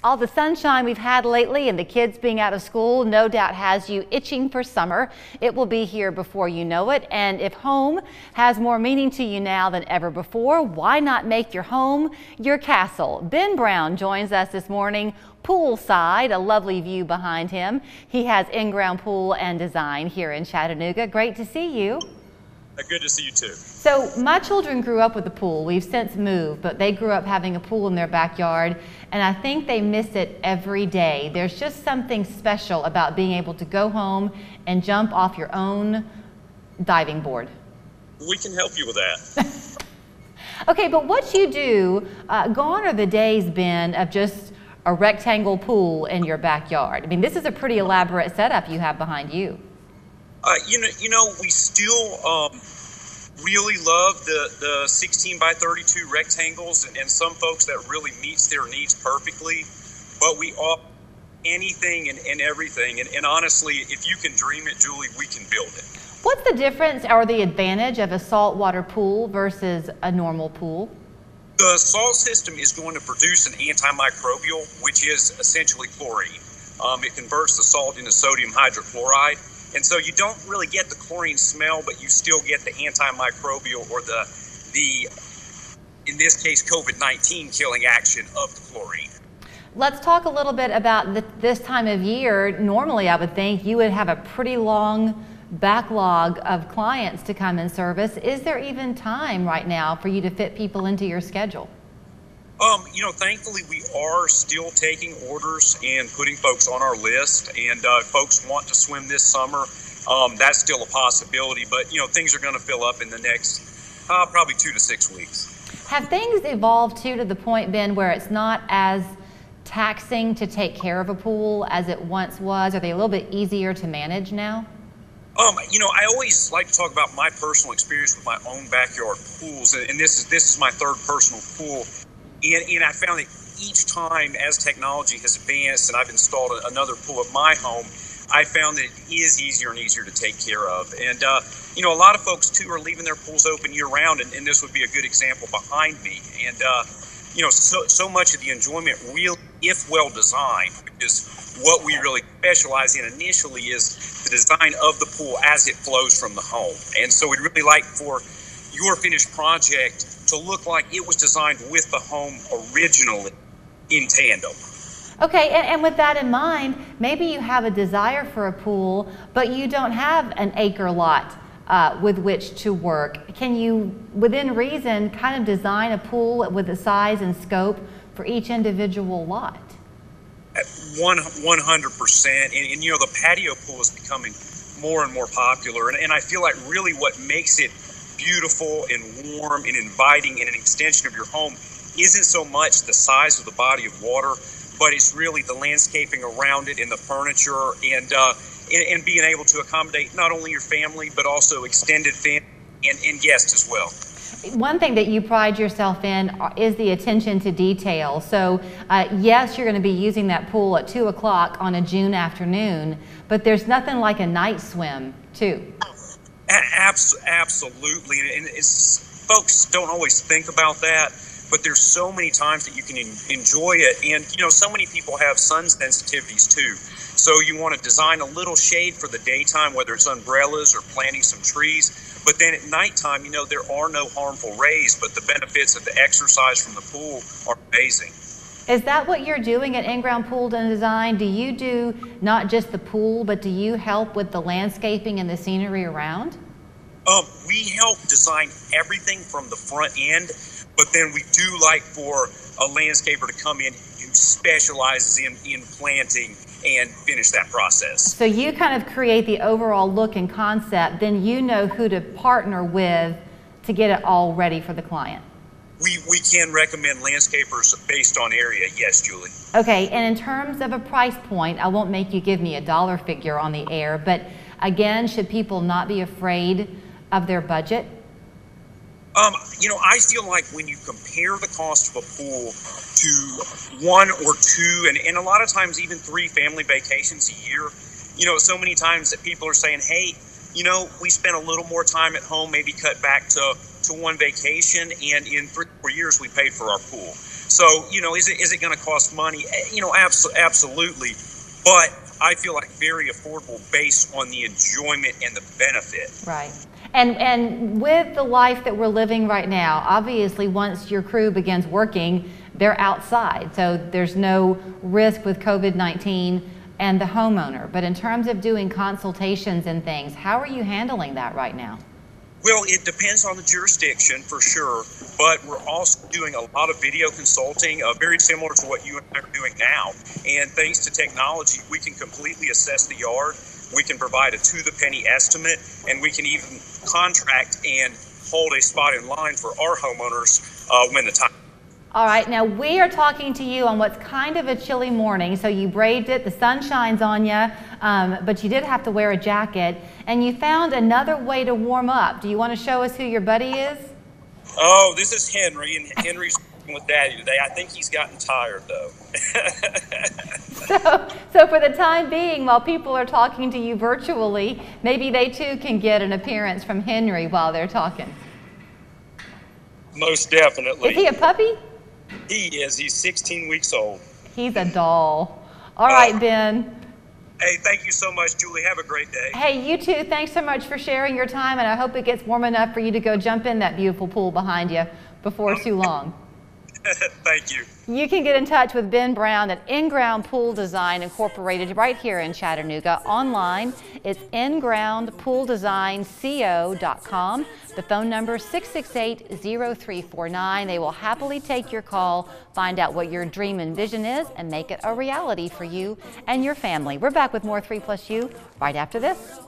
All the sunshine we've had lately and the kids being out of school no doubt has you itching for summer. It will be here before you know it. And if home has more meaning to you now than ever before, why not make your home your castle? Ben Brown joins us this morning poolside, a lovely view behind him. He has Inground Pool and Design here in Chattanooga. Great to see you. Good to see you too. So my children grew up with a pool. We've since moved, but they grew up having a pool in their backyard, and I think they miss it every day. There's just something special about being able to go home and jump off your own diving board. We can help you with that. Okay, but what you do, gone are the days, Ben, of just a rectangle pool in your backyard. I mean, this is a pretty elaborate setup you have behind you. We still really love the 16 by 32 rectangles, and some folks that really meets their needs perfectly. But we offer anything and everything, and honestly, if you can dream it, Julie, we can build it. What's the difference or the advantage of a saltwater pool versus a normal pool? The salt system is going to produce an antimicrobial, which is essentially chlorine. It converts the salt into sodium hydrochloride. And so you don't really get the chlorine smell, but you still get the antimicrobial or the in this case, COVID-19 killing action of the chlorine. Let's talk a little bit about this time of year. Normally, I would think you would have a pretty long backlog of clients to come in service. Is there even time right now for you to fit people into your schedule? Thankfully we are still taking orders and putting folks on our list, and folks want to swim this summer. That's still a possibility, but things are going to fill up in the next probably 2 to 6 weeks. Have things evolved too to the point, Ben, where it's not as taxing to take care of a pool as it once was? Are they a little bit easier to manage now? I always like to talk about my personal experience with my own backyard pools, and this is my third personal pool. And I found that each time as technology has advanced and I've installed another pool at my home, I found that it is easier and easier to take care of. And, a lot of folks too are leaving their pools open year round, and this would be a good example behind me. And, so much of the enjoyment really, if well designed, is what we really specialize in initially is the design of the pool as it flows from the home. And so we'd really like for your finished project to look like it was designed with the home originally in tandem. Okay, and with that in mind, maybe you have a desire for a pool, but you don't have an acre lot with which to work. Can you, within reason, kind of design a pool with the size and scope for each individual lot? 100%. And the patio pool is becoming more and more popular. And I feel like really what makes it beautiful and warm and inviting and an extension of your home isn't so much the size of the body of water, but it's really the landscaping around it and the furniture and being able to accommodate not only your family but also extended family and guests as well. One thing that you pride yourself in is the attention to detail. So yes, you're going to be using that pool at 2 o'clock on a June afternoon, but there's nothing like a night swim too. Absolutely, and folks don't always think about that, but there's so many times that you can enjoy it, and so many people have sun sensitivities too. So you want to design a little shade for the daytime, whether it's umbrellas or planting some trees, but then at nighttime, there are no harmful rays, but the benefits of the exercise from the pool are amazing. Is that what you're doing at Inground Pool and Design? Do you do not just the pool, but do you help with the landscaping and the scenery around? We help design everything from the front end, but then we do like for a landscaper to come in who specializes in planting and finish that process. So you kind of create the overall look and concept, then you know who to partner with to get it all ready for the client. We can recommend landscapers based on area, yes, Julie. Okay, and in terms of a price point, I won't make you give me a dollar figure on the air, but again, should people not be afraid of their budget? I feel like when you compare the cost of a pool to 1 or 2, and a lot of times even 3 family vacations a year, so many times that people are saying, hey, we spent a little more time at home, maybe cut back to 1 vacation, and in 3 or 4 years we paid for our pool. So, is it going to cost money? Absolutely. But I feel like very affordable based on the enjoyment and the benefit. Right. And with the life that we're living right now, obviously once your crew begins working, they're outside. So there's no risk with COVID-19 and the homeowner. But in terms of doing consultations and things, how are you handling that right now? Well, it depends on the jurisdiction for sure, but we're also doing a lot of video consulting, very similar to what you and I are doing now. And thanks to technology, we can completely assess the yard. We can provide a to-the-penny estimate, and we can even contract and hold a spot in line for our homeowners when the time. All right, now we are talking to you on what's kind of a chilly morning, so you braved it, the sun shines on you, but you did have to wear a jacket, and you found another way to warm up. Do you want to show us who your buddy is? Oh, this is Henry, and Henry's with Daddy today. I think he's gotten tired, though. So for the time being, while people are talking to you virtually, maybe they too can get an appearance from Henry while they're talking. Most definitely. Is he a puppy? He is. He's 16 weeks old. He's a doll. All right, Ben. Hey, thank you so much, Julie. Have a great day. Hey, you too. Thanks so much for sharing your time, and I hope it gets warm enough for you to go jump in that beautiful pool behind you before too long. Thank you. You can get in touch with Ben Brown at Inground Pool Design Incorporated right here in Chattanooga. Online, it's ingroundpooldesign.co.com. The phone number is 668-0349. They will happily take your call, find out what your dream and vision is, and make it a reality for you and your family. We're back with more 3+You right after this.